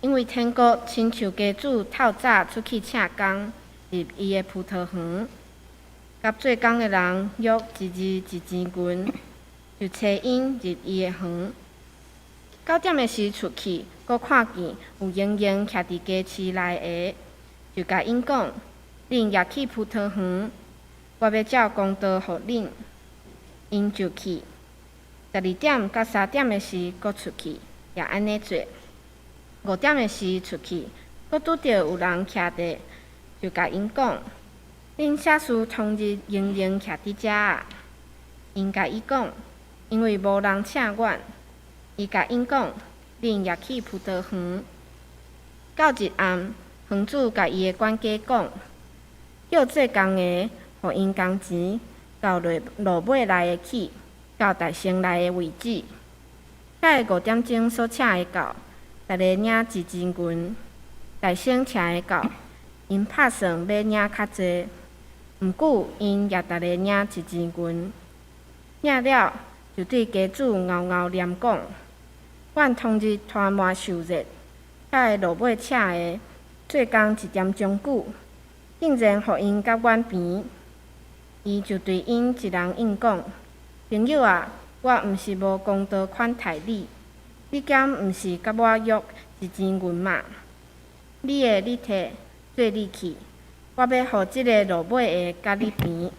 因为天国亲像家主透早出去请工，入伊的葡萄园，甲做工的人约一日一钱银，就找因入伊的园。9点的时出去，阁看见有盈盈徛伫家市内下，就甲因讲：恁也去葡萄园，我要照公道互恁。因就去。12点到3点的时，阁出去，也安尼做。5点的时出去，阁拄着有人徛伫，就甲因讲：恁啥事通日盈盈徛伫遮啊？因甲伊讲：因为无人请阮。伊甲因讲：恁也去葡萄园。到一暗，园主甲伊的管家讲：叫做工的，互因工钱，到落尾内的去，到大城内的为止。甲5点钟所请的到，逐个领1钱银。大城请的到，因拍算要领较济，毋久因也逐个领1钱银。领了，就对家主嗷嗷念讲：阮通日拖磨受热，甲落尾请的做工1点钟久，竟然互因甲阮平。伊就对因一人应讲：朋友啊，我毋是无公道款待你，你敢毋是甲我约1钱银嘛？你的你摕，做你去，我要互即个落尾的甲你平，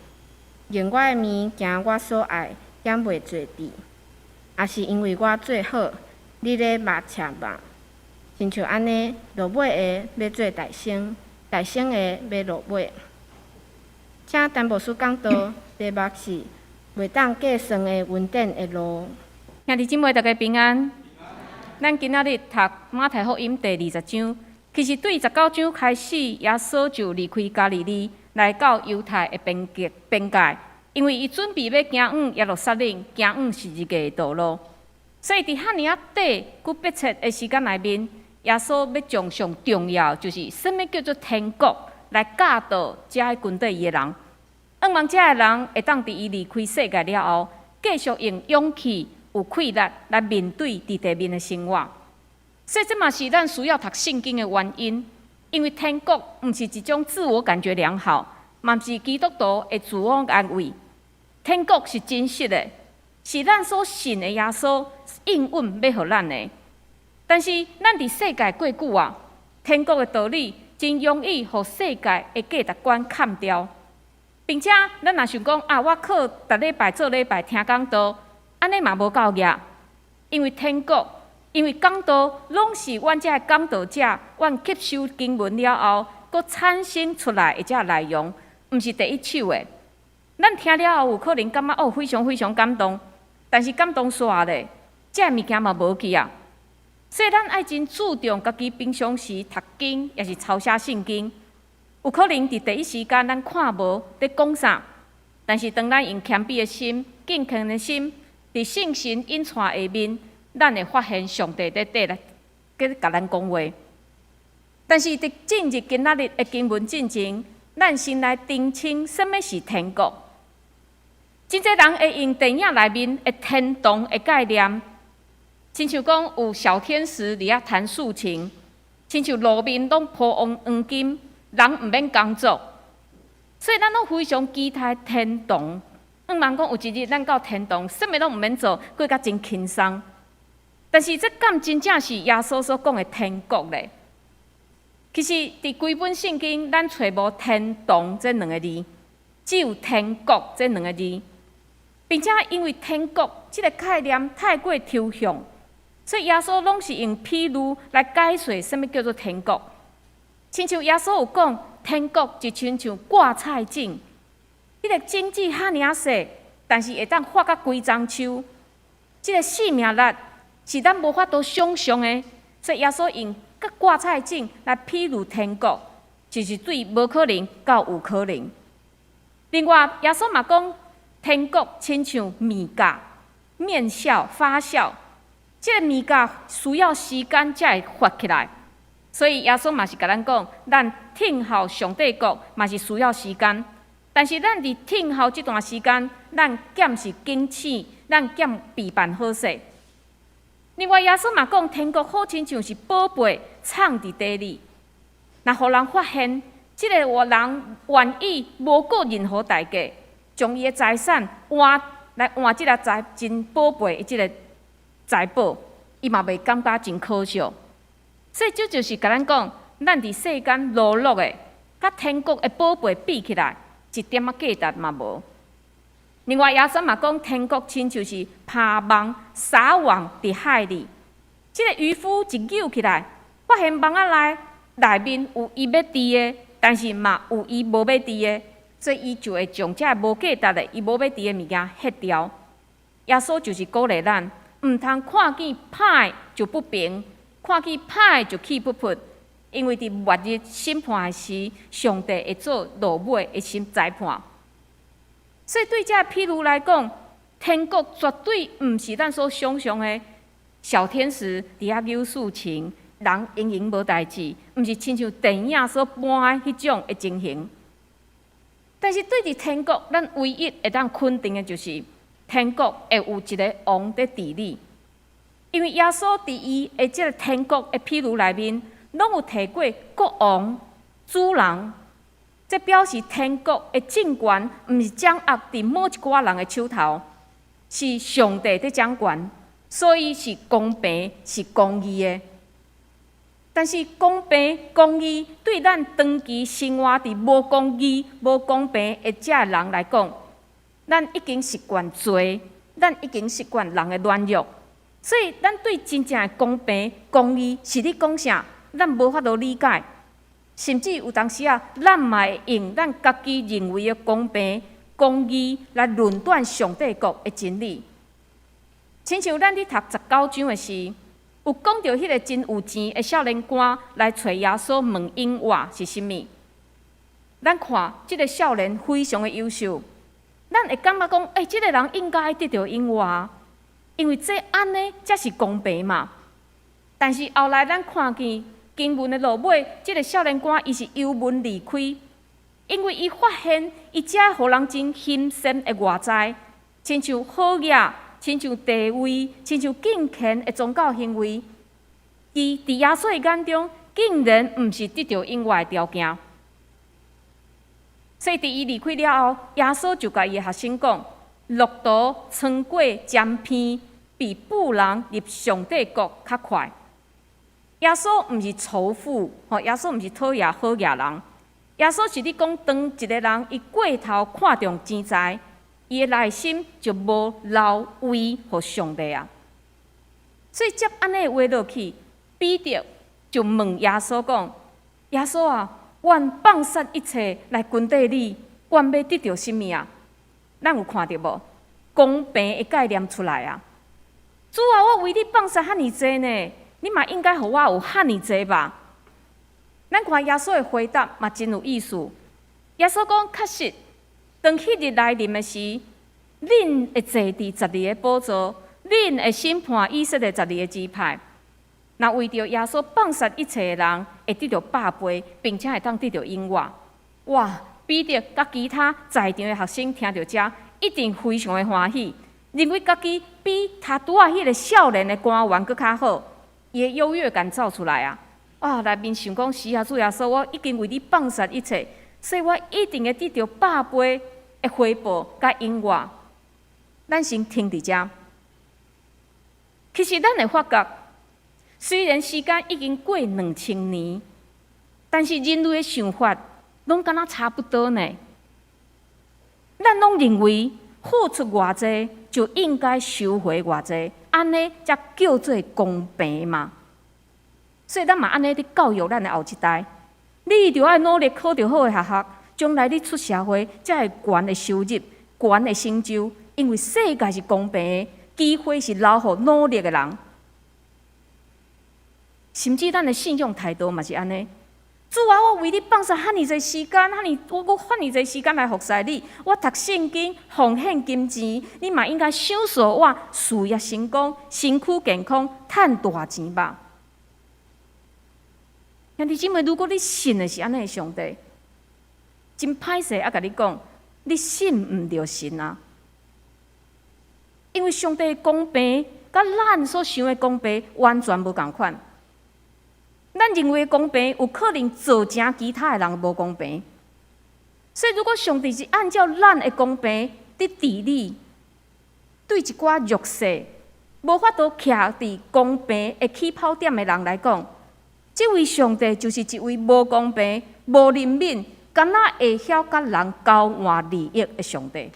用我的面行我所爱，减袂做滴，也是因为我做好，你咧骂赤骂，亲像安尼，落尾的要做大生，大生的要落尾。请陈牧师讲道，题目是袂当计算的恩典的路。兄弟姊妹，大家平安。咱今仔日读马太福音第20章，其实对19章开始，耶稣就离开加利利，来到犹太的边界，因为伊准备要行往耶路撒冷，行往十字架的道路。所以伫遐尔短、佫迫切的时间内面，耶稣要将上重要，就是什么叫做天国，来教导遮跟对伊的人。希望遮个人会当伫伊离开世界了后，继续用勇气、有气力来面对伫地面的生活。所以这嘛是咱需要读圣经的原因，因为天国毋是一种自我感觉良好，嘛毋是基督徒的自我安慰。天国是真实的，是咱所信的耶稣应允要互咱的。但是咱伫世界过久啊，天国的道理真容易互世界的价值观砍掉。并且，咱若想讲啊，我靠，逐礼拜做礼拜听讲道，安尼嘛无够额。因为天国，因为讲道拢是阮遮讲道者，阮吸收经文了后，佫产生出来的遮内容，毋是第一手的。咱听了后有可能感觉哦，非常非常感动，但是感动煞咧，遮物件嘛无去啊。所以咱爱真注重家己平常时读经，也是抄写圣经。有可能伫第一时间咱看无伫讲啥，但是当咱用谦卑的心、敬虔的心，伫圣神引带下面，咱会发现上帝在底来甲咱讲话。但是伫进入今仔日的经文进前，咱先来澄清什么是天国。真侪人会用电影内面的天堂的概念，亲像讲有小天使伫遐弹竖琴，亲像路面拢铺黄金。人毋免工作，所以咱拢非常期待天堂。希望讲有一日咱到天堂，啥物拢毋免做，过甲真轻松。但是这敢真正是耶稣所讲的天国咧？其实伫规本圣经，咱找无天堂这2个字，只有天国这2个字，并且因为天国这个概念太过抽象，所以耶稣拢是用譬如来解释什么叫做天国。亲像耶稣有讲，天国就亲像挂菜种，迄个种子遐尔细，但是会当发甲规丛树。即个生命力是咱无法度想象的，所以耶稣用甲挂菜种来譬如天国，就是对无可能到有可能。另外，耶稣嘛讲，天国亲像米酵、面酵、发酵，即个米酵需要时间才会发起来。所以耶稣嘛是甲咱讲，咱听候上帝国嘛是需要时间，但是咱伫听候这段时间，咱减是坚持，咱减备办好势。另外，耶稣嘛讲，天国好亲像是宝贝藏伫地里。若互人发现，即个人愿意无顾任何代价，将伊的财产换即个真宝贝的即个财宝，伊嘛袂感觉真可笑。所以这就是甲咱讲，咱伫世间落落的，甲天国的宝贝比起来，一点仔价值嘛无。另外，耶稣嘛讲，天国亲像是拍网撒网伫海里，即个渔夫一扭起来，发现网仔内面有伊要伫的，但是嘛有伊无要伫的，所以伊就会将这无价值的、伊无要伫的物件ฮ็掉。耶稣就是鼓励咱，毋通看见歹就不平，看见歹就气不忿，因为伫末日审判的时，上帝会做落尾的裁判。所以对这譬如来讲，天国绝对毋是咱所想象的小天使伫遐扭事情，人盈盈无代志，毋是亲像电影所搬的迄种的情形。但是对伫天国，咱唯一会当肯定的就是，天国会有一个王在治理。因为耶稣伫伊的即个天国的譬如内面，拢有提过国王、主人。这表示天国的政权毋是掌握伫某一寡人的手头，是上帝在掌权，所以是公平、是公义的。但是公平、公义对咱长期生活伫无公义、无公平的这人来讲，咱已经习惯罪，咱已经习惯人的软弱，所以咱对真正的公平、公义是咧讲啥，咱无法度理解。甚至有当时啊，咱嘛会用咱家己认为的公平、公义来论断上帝国的真理。亲像咱伫读19章的时，有讲到迄个真有钱的少年官来找耶稣问因话是甚物。咱看即个少年非常的优秀，咱会感觉讲，即个人应该得到因话，因为这安尼才是公平嘛。但是后来咱看见。经文的落尾，即个少年官伊是忧闷离开，因为伊发现伊遮互人真欣赏的外在，亲像好业、亲像地位、亲像敬虔的宗教行为，伊伫耶稣的眼中竟然毋是得到应外的条件。所以伫伊离开了后，耶稣就甲伊的学生讲：路途穿过尖片，比富人入上帝国较快。耶稣毋是仇富，耶稣毋是讨厌好业人。耶稣是咧讲，当一个人伊过头看重钱财，伊的内心就无留位互上帝啊。所以接安尼话落去，彼得就问耶稣讲：耶稣啊，阮放下一切来跟缀你，阮要得到甚物啊？咱有看到无？公平的概念出来啊！主啊，我为你放下遐尼济呢。你嘛应该互我有遐尼济吧？咱看耶稣的回答嘛真有意思。耶稣讲：确实，当迄日来临的时，恁会坐伫12个宝座，恁会审判以色列12个支派。那为着耶稣放下一切的人，会得到百倍，并且会当得到永活。哇！彼得甲其他在场的学生听到这，一定非常的欢喜，认为家己比他拄仔迄个少年的官员搁较好。伊的优越感走出来啊！内面想讲是啊，主耶稣，我已经为你放下一切，所以我一定会得到百倍的回报甲永活。咱先听伫遮。其实咱会发觉，虽然时间已经过2000年，但是人类的想法拢敢若差不多呢。咱拢认为付出偌济就应该收回偌济。安尼才叫做公平嘛，所以咱嘛安尼伫教育咱的后一代，你着爱努力考着好的学校，将来你出社会才会悬的收入、悬的成就，因为世界是公平的，机会是留予努力的人。甚至咱的信仰态度嘛是安尼。主啊，我为你放下遐尼侪时间，我遐尼侪时间来服侍你。我读圣经，奉献金钱，你嘛应该享受我事业成功、身躯健康、赚大钱吧。兄弟姊妹，如果你信的是安尼的上帝，真歹势啊！甲你讲，你信毋着神啊，因为上帝的公平，甲咱所想的公平完全无共款。咱认为公平，有可能造成其他的人无公平。所以，如果上帝是按照咱的公平伫治理，对一寡弱势、无法度徛伫公平的起跑点的人来讲，这位上帝就是一位无公平、无怜悯，敢若会晓甲人交换利益的上帝。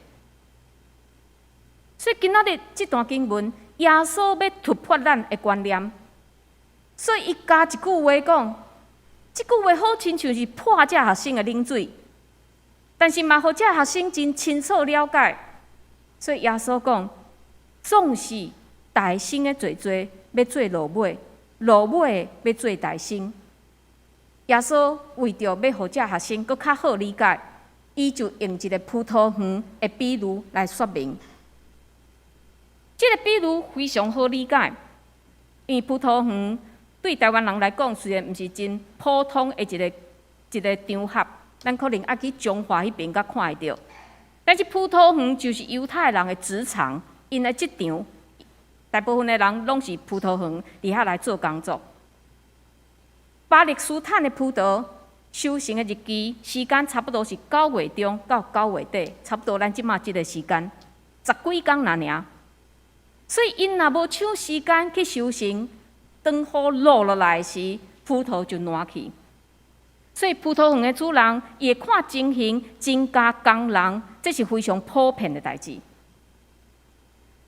所以今仔日这段经文，耶稣要突破咱的观念，所以伊加一句话讲，这句话好亲像是破这学生的冷水，但是嘛，互这学生真清楚了解。所以耶稣讲，总是大生的做要做落尾，落尾要做大生。耶稣为着要互这学生搁较好理解，伊就用一个葡萄园的比喻来说明。这个比喻非常好理解，因为葡萄园对台湾人来讲，虽然毋是真普通的一个场合，咱可能爱去中华迄边才看会到。但是葡萄园就是犹太人的职场，因的职场，大部分的人拢是葡萄园伫遐来做工作。巴勒斯坦的葡萄收成的日期时间差不多是9月中到9月底，差不多咱即马即个时间10几工尔。所以因若无抢时间去收成，当雨落落来时，葡萄就烂去。所以葡萄园的主人也看情形增加工人，这是非常普遍的代志。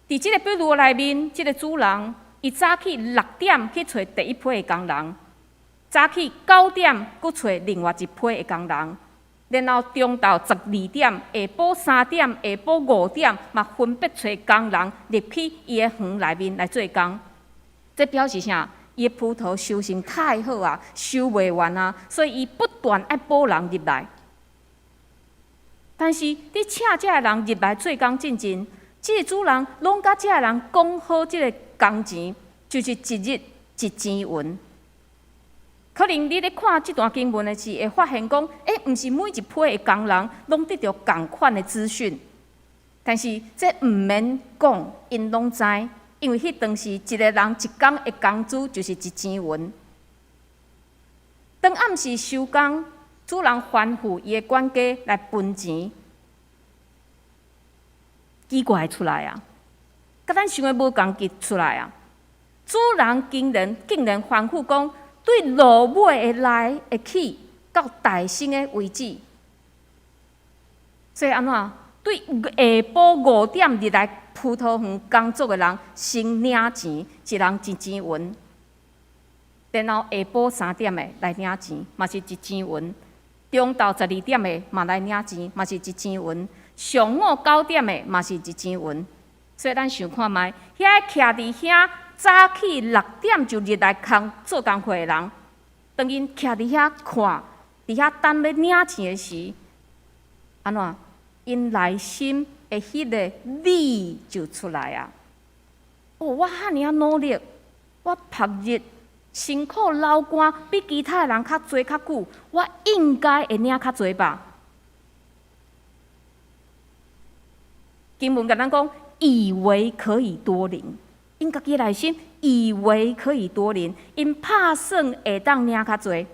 伫即个比喻内面，即个主人伊早起6点去找第一批的工人，早起9点搁找另外一批的工人，然后中昼12点、下晡3点、下晡5点，嘛分别找工人入去伊的园内面来做工。这表示啥？伊的葡萄收成太好啊，收袂完啊，所以伊不断爱补人入来。但是你请这个人入来做工进前，这个主人拢甲这个人讲好，这个工钱就是一日1钱银。可能你咧看这段经文的时，会发现讲，毋是每一批的工人拢得到同款的资讯。但是这毋免讲，因拢知。因为迄当时一个人一工的工资就是1钱银。当暗时收工，主人吩咐伊的管家来分钱，奇怪出来啊！甲咱想的无共吉出来啊！主人竟然吩咐讲，对落尾的来会起到大生的为止。所以安怎？对下晡5点入来葡萄园工作的人，先领钱，一人1钱银。然后下晡3点的来领钱，嘛是1钱银。中昼12点的嘛来领钱，嘛是1钱银。上午9点的嘛是1钱银。所以咱想看觅，遐徛伫遐早起6点就入来做工课的人，当因徛伫遐看，伫遐等要领钱的时，安怎？因内心的迄个理就出来啊！我遐尔努力，我曝日辛苦流汗，比其他人较做较久，我应该会领较济吧？经文甲咱讲，以为可以多领，因家己内心以为可以多领，因拍算会当领较济。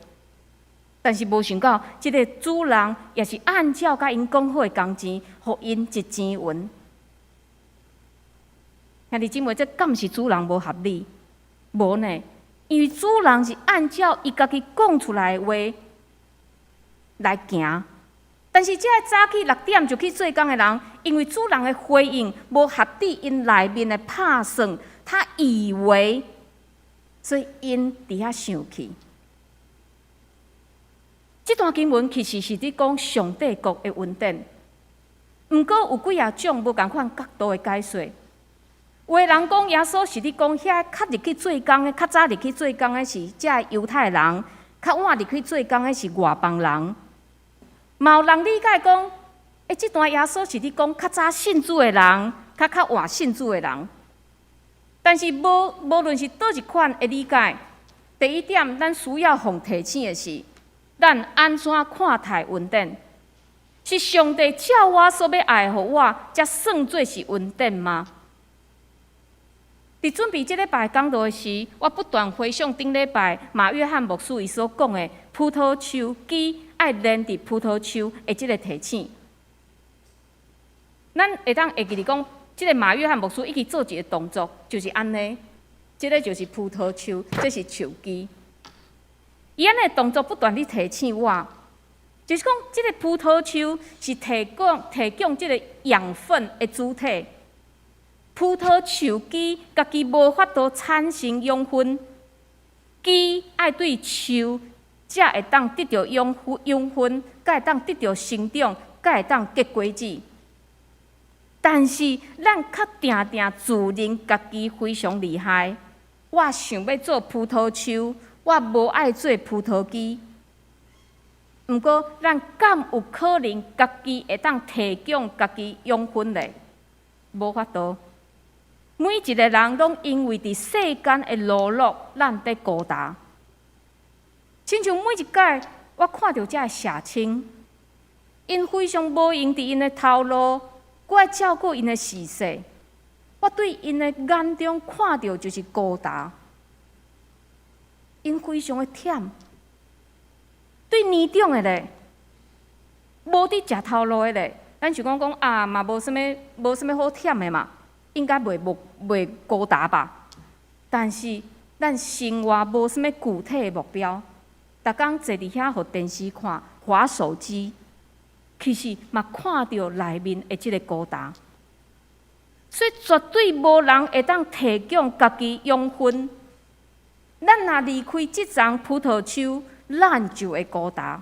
但是无想到，这个主人也是按照甲因讲好的工钱，互因1钱银。兄弟姊妹，这敢是主人无合理？无呢，因为主人是按照伊家己讲出来的话来行。但是这个早起6点就去做工的人，因为主人的回应无合理因内面的拍算，他以为，所以因伫遐生气。这段经文其实是伫讲上帝国的稳定，毋过有几啊种无共款角度的解说。有的人讲耶稣是伫讲遐较入去做工的、较早入去做工的是遮犹太人，较晚入去做工的是外邦人。嘛有人理解讲，这段耶稣是伫讲较早信主的人，较晚信主的人。但是无论是倒一款的理解，第一点，咱需要互提醒的是。咱安怎看待稳定？是上帝照我所要爱互我，才算做是稳定吗？伫准备即礼拜讲道的时，我不断回想顶礼拜马约翰牧师伊所讲的葡萄树枝爱连伫葡萄树的即个提醒。咱会当会记哩讲，即个马约翰牧师伊去做一个动作，就是安尼，即个就是葡萄树，这是树枝。伊安尼动作不断地提醒我，就是讲即个葡萄树是提供即个养分的主体。葡萄树枝家己无法度产生养分，枝爱对树才会当得到养分，才会当得到生长，才会当结果子。但是咱较定定自认家己非常厉害，我想要做葡萄树，我无爱做葡萄枝。毋过，咱敢有可能家己会当提供家己养分咧？无法度。每一个人拢因为伫世间的劳碌，咱得孤单。亲像每一届我看到这社青，因非常无用伫因的头路，我爱照顾因的事势。我对因的眼中看到就是孤单，因非常的忝。对年长的咧，无伫食头路的咧，咱想讲啊，嘛无啥物好忝的嘛。应该袂孤单吧？但是咱生活无啥物具体的目标，逐工坐伫遐，互电视看，滑手机，其实嘛看到内面的即个孤单。所以绝对无人会当提供家己养分。咱若离开即丛葡萄树，咱就会孤单。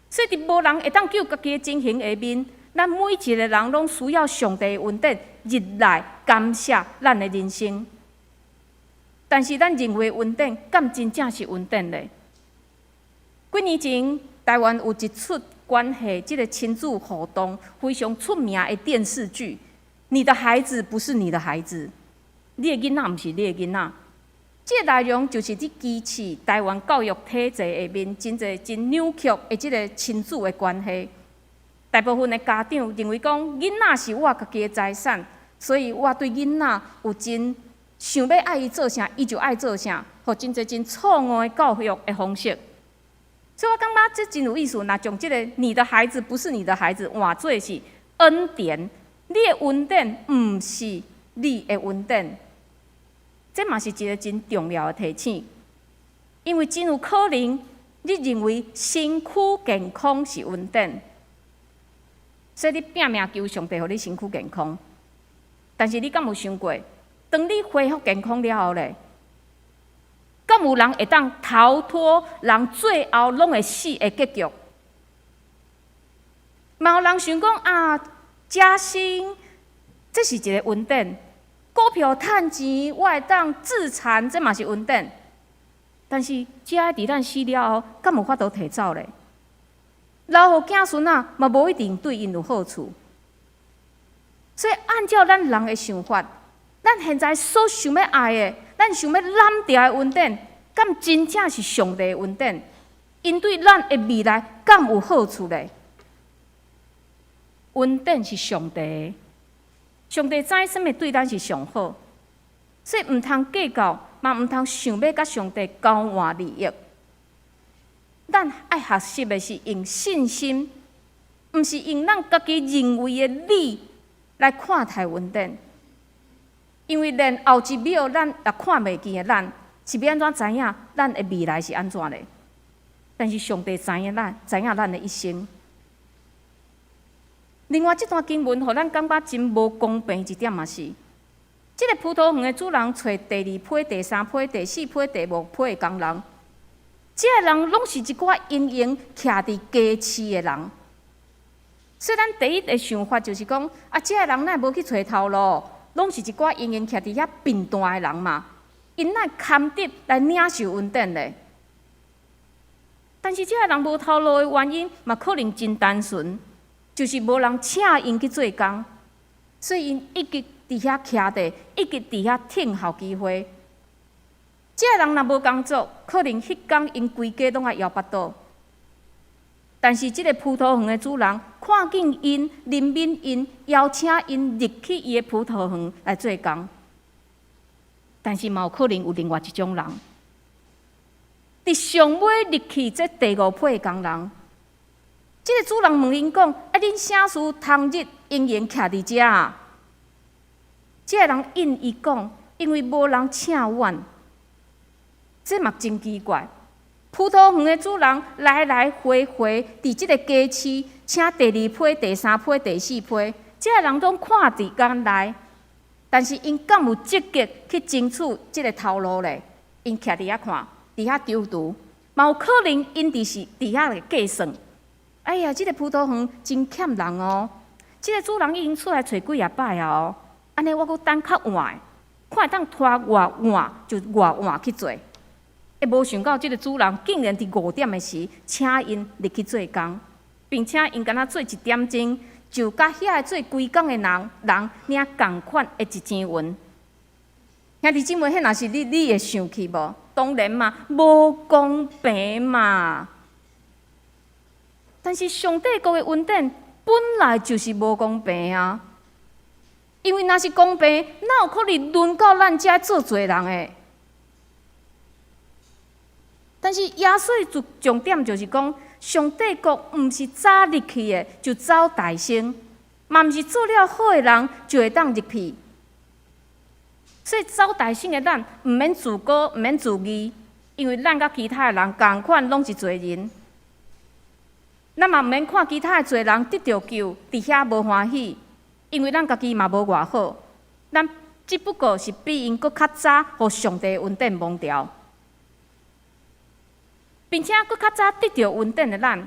所以伫无人会当救家己的情形下面。咱每一个人拢需要上帝的恩典，日来感谢咱的人生。但是咱认为恩典，敢真正是恩典咧？几年前，台湾有一出关系即个亲子互动非常出名的电视剧，《你的孩子不是你的孩子》，你的囡仔毋是你的囡仔。即个内容就是伫支持台湾教育体制下面真侪真扭曲的即个亲子的关系。大部分的家长认为讲，囡仔是我家己的财产，所以我对囡仔有真想要爱伊做啥，伊就爱做啥，互真侪真错误的教育的方式。所以我感觉这真有意思。若将这个你的孩子不是你的孩子换做是恩典，你的恩典毋是你的恩典，这嘛是一个真重要的提醒。因为真有可能，你认为身躯健康是恩典。所以你拼命求上帝，互你身躯健康。但是你敢有想过，当你恢复健康了后咧，敢有人会当逃脱人最后拢会死的结局？嘛有人想讲啊，加薪这是一个恩典，股票趁钱我会当自残，这嘛是恩典。但是这爱伫咱死了后，敢有法度摕走咧？留互子孙仔嘛，无一定对因有好处。所以按照咱人的想法，咱现在所想要爱的，咱想要揽着的恩典，敢真正是上帝的恩典？因对咱的未来敢有好处咧？恩典是上帝的，上帝知什么对咱是上好，所以毋通计较，嘛毋通想要甲上帝交换利益。咱爱学习的是用信心，毋是用咱家己认为的理来看待恩典。因为连后一秒咱也看袂见的咱，是要安怎知影咱的未来是安怎嘞？但是上帝知影咱的一生。另外，这段经文互咱感觉真无公平一点嘛是，这个葡萄园的主人找第二批、第三批、第四批、第五批的工人。这个人拢是一寡营营徛伫家市的人，所以咱第一个想法就是讲，啊，这个人哪无去找头路，拢是一寡营营徛伫遐贫惰的人嘛，因哪堪得来领受恩典咧？但是这个人无头路的原因，嘛可能真单纯，就是无人请因去做工，所以因一直伫遐徛地，一直伫遐等候机会。这个人若无工作，可能迄天因规家拢爱摇巴肚。但是即个葡萄园的主人看见因、怜悯因，邀请因入去伊的葡萄园来做工。但是嘛有可能有另外一种人，伫上尾入去这第5批的工人，即个主人问因讲：啊，恁啥事通日仍然徛伫遮啊？即个人应伊讲：因为无人请阮。这嘛真奇怪。葡萄园的主人来来回回伫即个街市，请第2批、第3批、第4批，即个人拢看伫眼内，但是因敢有积极去争取即个头路咧？因徛伫遐看，伫遐丢毒，嘛有可能因伫遐来计算。哎呀，即个葡萄园真欠人哦！即个主人已经出来找几啊摆啊哦，安尼我阁等较晚，看会当拖偌晚就偌晚去做。会无想到，即个主人竟然伫5点的时请因入去做工，并且因敢若做1点钟，就甲遐个做规工的人领共款的1钱银。兄弟姊妹，迄若是你会生气无？当然嘛，无公平嘛。但是上帝国的恩典本来就是无公平啊！因为若是公平，哪有可能轮到咱遮做罪人的？但是耶稣重点就是讲，上帝国毋是早入去的就早大成，嘛毋是做了好的人就会当入去。所以早大成的咱毋免自高，毋免自义，因为咱甲其他的人共款拢是罪人。咱嘛毋免看其他的罪人得着救，伫遐无欢喜，因为咱家己嘛无偌好，咱只不过是比因搁较早，互上帝恩典蒙掉。并且搁较早得到恩典的咱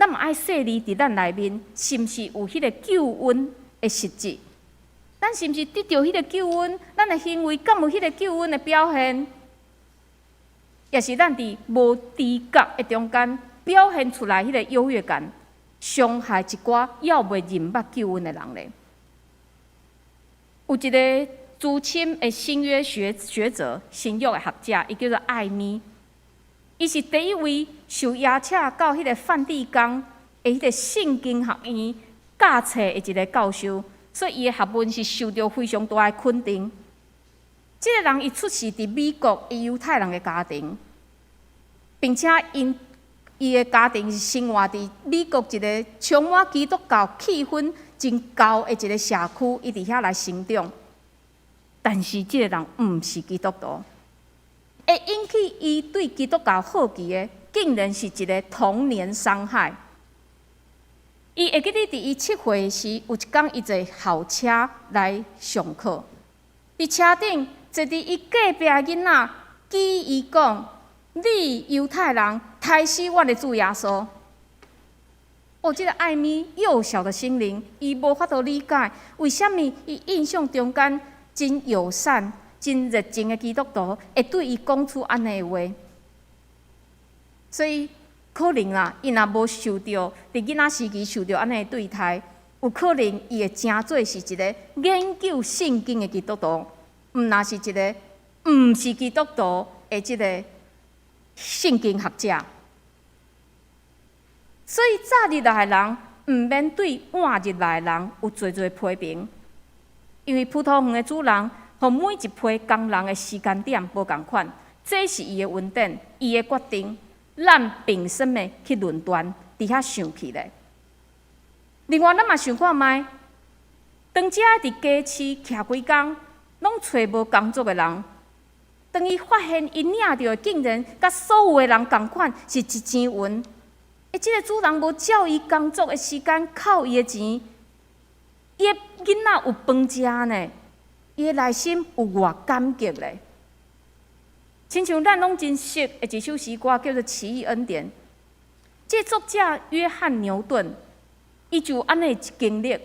嘛爱细腻伫咱内面，是毋是有迄个救恩的实质？咱是毋是得到迄个救恩？咱的行为敢有迄个救恩的表现？也是咱伫无知觉的中间表现出来迄个优越感，伤害一寡要袂认捌救恩的人咧？有一个资深的新约学者、新约的学者，伊叫做艾咪。伊是第一位受邀请到迄个梵蒂冈的迄个圣经学院教册的一个教授，所以伊的学问是受到非常大的肯定。即个人伊出世伫美国的犹太人的家庭，并且伊的家庭是生活伫美国一个充满基督教气氛真高的一个社区，伊伫遐来成长。但是即个人毋是基督徒。会引起伊对基督教好奇的，竟然是一个童年伤害。伊会记得伫伊7岁时，有一天伊坐校车来上课，伫车顶坐伫伊隔壁的囡仔，记伊讲：“你犹太人杀死我的主耶稣。”哦，这个艾米幼小的心灵，伊无法度理解为什么伊印象中间真友善。真热情的基督徒会对伊讲出安尼的话，所以可能啦，伊若无受到伫囡仔时期受到安尼的对待，有可能伊会真做是一个研究圣经的基督徒，若是一个毋是基督徒的即个圣经学者。所以早入来的人毋免对晚入来的人有侪批评，因为葡萄园的主人。互每一批工人的时间点无共款，这是伊的恩典，伊的决定，咱凭什么去论断？伫遐生气咧？另外，咱嘛想看卖，当遮伫街市徛几工，拢找无工作的人，当伊发现伊领到的竟然甲所有的人共款是1钱银，即个主人无照伊工作的时间扣伊的钱，伊的囡仔有饭食呢。伊的内心有偌感激咧，亲像咱拢真熟的一首诗歌，叫做《奇异恩典》。这作者约翰牛顿，伊就安尼一经历。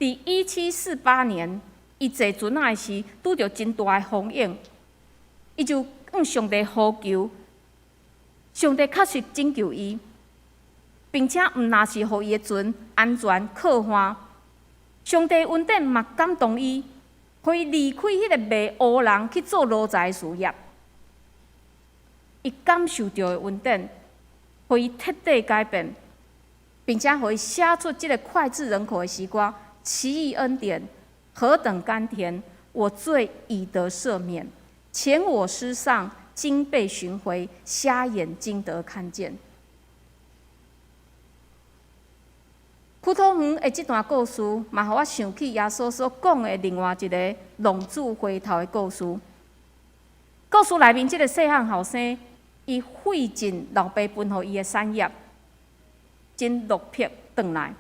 伫1748年，伊坐船仔的时，拄着真大的风涌，伊就向上帝呼求，上帝确实拯救伊，并且毋但是互伊的船安全靠岸，上帝恩典嘛感动伊。可以离开迄个卖乌人去做奴才事业，伊感受到的恩典，互伊彻底改变，并且互伊写出即个脍炙人口的诗歌，奇异恩典何等甘甜，我罪已得赦免，前我失丧，今被寻回，瞎眼今得看见。苦土园的这段故事，嘛，互我想起耶稣所讲的另外一个浪子回头的故事。故事内面，这个细汉后生，伊费尽老爸分予伊的产业，真落魄转来。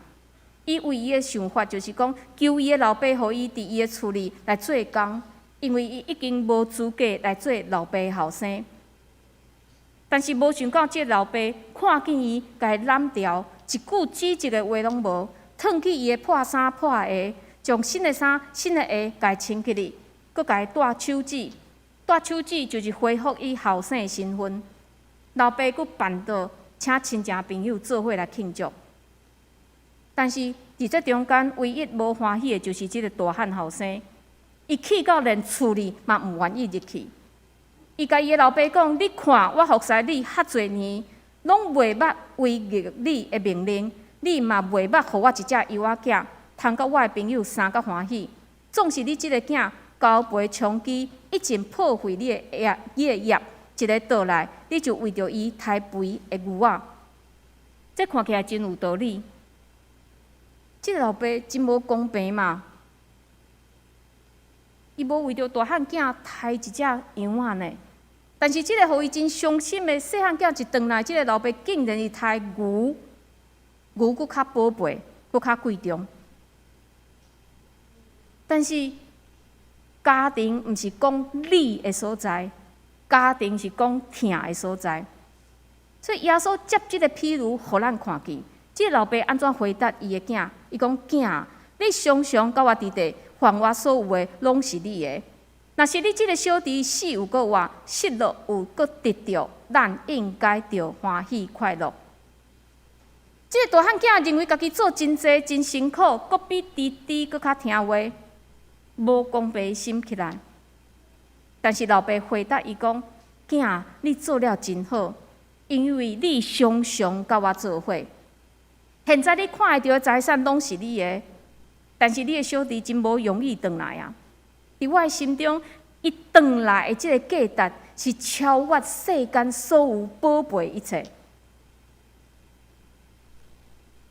伊为伊的想法就是讲，求伊的老爸，予伊伫伊的厝里来做工，因为伊已经无资格来做老爸的后生。但是无想到，这老爸看见伊，甲伊揽掉。一句指一个话拢无，脱去伊的破衫破鞋，将新的衫、新的鞋甲伊穿起哩，佮甲伊戴手指，戴手指就是恢复伊后生的身份。老爸佮办到请亲戚朋友做伙来庆祝，但是伫这中间唯一无欢喜的就是即个大汉后生，伊气到连厝里嘛毋愿意入去。伊甲伊的老爸讲：“你看我服侍你遐侪年。”拢袂捌违逆你的命令，你嘛袂捌互我一只幼仔囝，通甲我的朋友生甲欢喜。总是你即个囝交陪长期，一直破坏你的业，一个倒来，你就为着伊刣肥的牛仔。这看起来真有道理。即个老爸真无公平嘛？伊无为着大汉囝刣一只羊仔呢？但是，即个互伊真伤心的细汉囝一转来，即个老爸竟然是刣牛，牛佫较宝贝，佫较贵重。但是，家庭毋是讲理的所在，家庭是讲疼的所在。所以，耶稣接即个譬如，互咱看见，即个老爸安怎回答伊的囝？伊讲：囝，你常常甲我伫地，还我所有的，拢是你的。若是你即个小弟死有够活，失落有够得着，咱应该着欢喜快乐。即个大汉囝认为家己做真济真辛苦，阁比弟弟阁较听话，无公平心起来。但是老爸回答伊讲：囝，你做了真好，因为你常常甲我做伙。现在你看会到的财产拢是你的，但是你的小弟真无容易转来啊。伫我的心中，伊转来的即个价值是超越世间所有宝贝一切。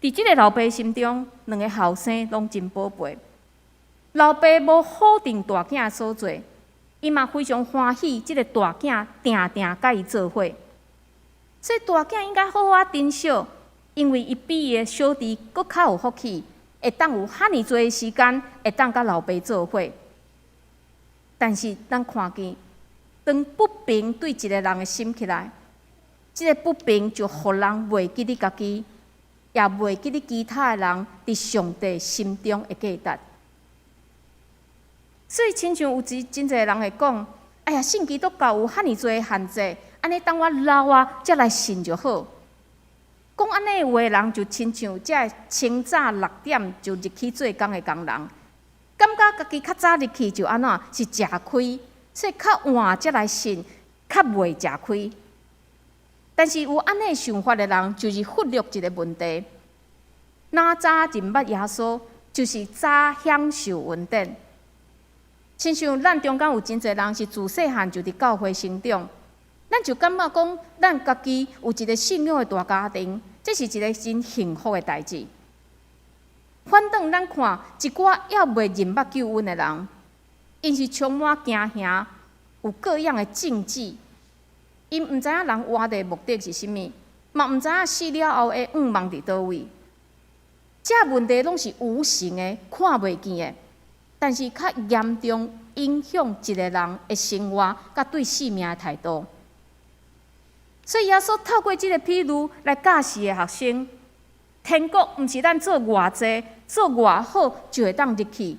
伫即个老爸心中，两个后生拢真宝贝。老爸无否定大囝的所做，伊嘛非常欢喜即个大囝定定甲伊做伙。所以大囝应该好好珍惜，因为伊比伊的小弟佫较有福气，会当有遐尼多的时间，会当甲老爸做伙。但是，咱看见，当不平对一个人的心起来，这个不平就互人袂记你家己，也袂记你其他的人伫上帝心中的价值。所以，亲像有真侪人会讲：“哎呀，信基督教有遐尼多限制，安尼等我老啊，才来信就好。”讲安尼话的人，就亲像这清早6点就入去做工的工人。感觉家己较早入去就安怎是食亏，所以较晚才来信，较袂食亏。但是有安尼想法的人，就是忽略一个问题：哪早认捌耶稣，就是早享受恩典。亲像咱中间有真侪人是自细汉就伫教会成长，咱就感觉讲，咱家己有一个信仰的大家庭，这是一个真幸福的代志。反倒咱看一寡还未认捌救恩的人，因是充满惊吓，有各样的禁忌。因毋知影人活的目的是甚物，嘛毋知影死了后的愿望伫倒位。这问题拢是无形的、看袂见的，但是较严重影响一个人的生活甲对生命的态度。所以耶稣透过这个譬如来教示的学生。天国毋是咱做偌济、做偌好就会当入去。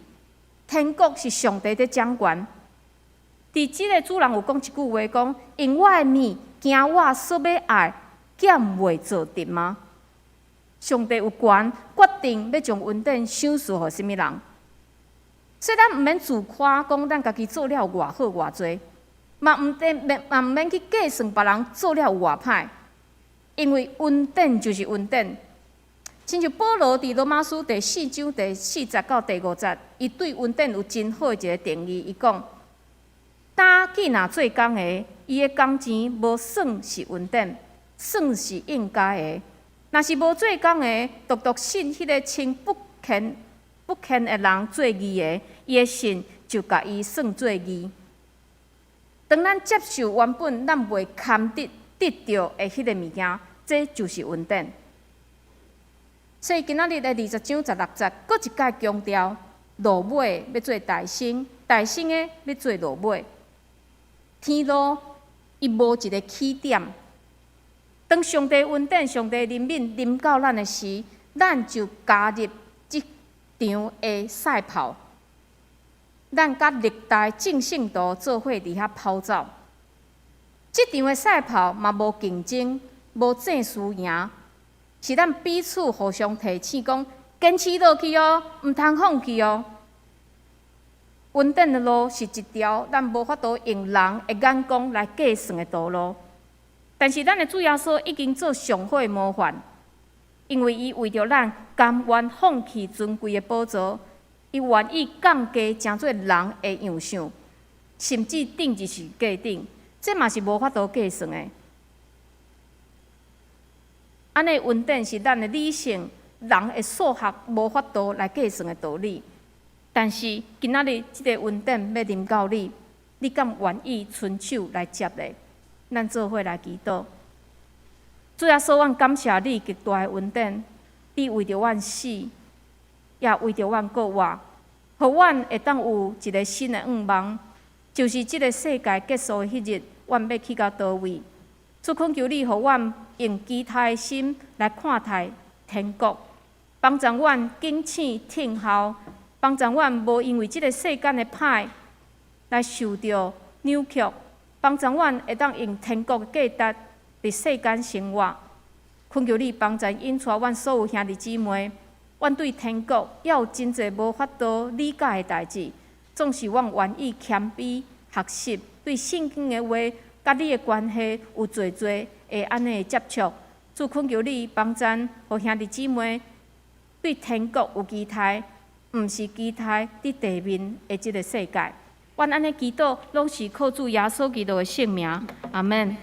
天国是上帝在掌权。伫即个主人有讲一句话，讲：用我的面行我所要爱，减袂做得吗？上帝有权决定要将恩典赏赐予甚物人。所以咱毋免自夸，讲咱家己做了偌好偌济，嘛毋免去计算别人做了偌歹，因为恩典就是恩典。亲像保罗伫罗马书第4章第40到第50，伊对恩典有真好一个定义。伊讲，担既若做工的，伊的工钱无算是恩典，算是应该的。若是无做工的，独独信迄个称不虔的人做义的，伊的信就甲伊算做义。当咱接受原本咱袂堪得到的迄个物件，这就是恩典。所以今仔日的20章16节，搁一届强调，落尾要做大生，大生的要做落尾。天路伊无一个起点，当上帝恩典、上帝怜悯临到咱的时，咱就加入即场的赛跑。咱甲历代正圣徒做伙伫遐跑走，即场的赛跑嘛无竞争，无正输赢，是咱彼此互相提醒，讲坚持落去哦，毋通放弃哦。恩典的路是一条咱无法度用人的眼光来计算的道路，但是咱的主耶稣已经做上好的模范，因为伊为着咱甘愿放弃尊贵的宝座。伊愿意降低成做人的样相，甚至顶一是价顶，这嘛是无法度计算的。安尼恩典是咱的理性、人的数学无法度来计算的道理。但是今仔日即个恩典要临到你，你敢愿意伸手来接咧？咱做伙来祈祷。主耶稣，阮感谢你极大的恩典，你为着阮死。也为着阮过活，互阮会当有一个新的愿望，就是即个世界结束的迄日，阮要去到倒位？主恳求你，互阮用期待的心来看待天国，帮助阮警醒听候，帮助阮无因为即个世间的歹来受到扭曲，帮助阮会当用天国的价值伫世间生活。恳求你帮助引带阮所有兄弟姊妹。阮对天国也有真侪无法度理解的代志，总是阮愿意谦卑学习，对圣经的话甲你的关系有侪会安尼接触。主恳求你帮助，互兄弟姊妹对天国有期待，毋是期待伫地面的即个世界。阮安尼祈祷，拢是靠主耶稣基督的圣名，阿门。